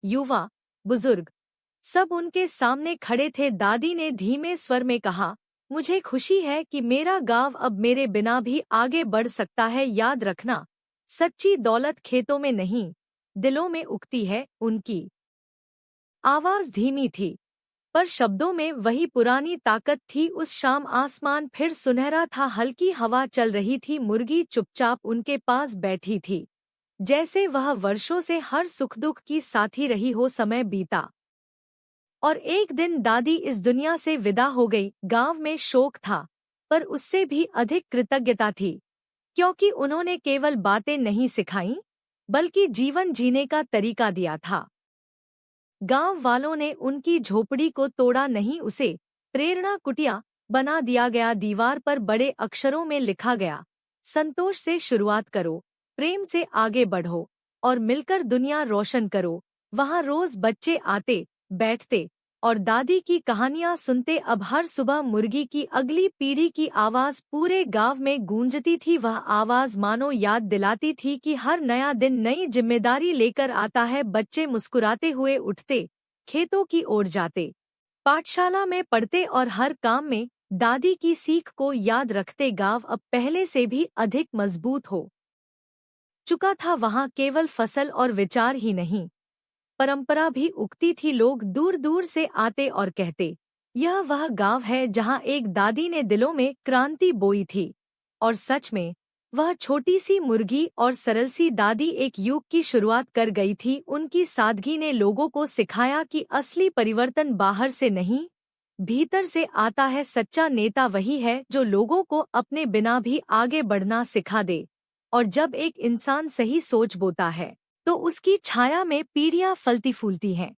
युवा, बुजुर्ग, सब उनके सामने खड़े थे। दादी ने धीमे स्वर में कहा, मुझे खुशी है कि मेरा गांव अब मेरे बिना भी आगे बढ़ सकता है। याद रखना, सच्ची दौलत खेतों में नहीं, दिलों में उगती है। उनकी आवाज धीमी थी, पर शब्दों में वही पुरानी ताकत थी। उस शाम आसमान फिर सुनहरा था, हल्की हवा चल रही थी। मुर्गी चुपचाप उनके पास बैठी थी, जैसे वह वर्षों से हर सुख दुख की साथी रही हो। समय बीता और एक दिन दादी इस दुनिया से विदा हो गई। गांव में शोक था, पर उससे भी अधिक कृतज्ञता थी, क्योंकि उन्होंने केवल बातें नहीं सिखाईं, बल्कि जीवन जीने का तरीका दिया था। गांव वालों ने उनकी झोपड़ी को तोड़ा नहीं, उसे प्रेरणा कुटिया बना दिया गया। दीवार पर बड़े अक्षरों में लिखा गया, संतोष से शुरुआत करो, प्रेम से आगे बढ़ो और मिलकर दुनिया रोशन करो। वहां रोज बच्चे आते, बैठते और दादी की कहानियां सुनते। अब हर सुबह मुर्गी की अगली पीढ़ी की आवाज पूरे गांव में गूंजती थी। वह आवाज मानो याद दिलाती थी कि हर नया दिन नई जिम्मेदारी लेकर आता है। बच्चे मुस्कुराते हुए उठते, खेतों की ओर जाते, पाठशाला में पढ़ते और हर काम में दादी की सीख को याद रखते। गांव अब पहले से भी अधिक मजबूत हो चुका था। वहां केवल फसल और विचार ही नहीं, परंपरा भी उगती थी। लोग दूर दूर से आते और कहते, यह वह गांव है जहां एक दादी ने दिलों में क्रांति बोई थी। और सच में, वह छोटी सी मुर्गी और सरल सी दादी एक युग की शुरुआत कर गई थी। उनकी सादगी ने लोगों को सिखाया कि असली परिवर्तन बाहर से नहीं, भीतर से आता है। सच्चा नेता वही है जो लोगों को अपने बिना भी आगे बढ़ना सिखा दे। और जब एक इंसान सही सोच बोता है, तो उसकी छाया में पीढ़ियां फलती फूलती हैं।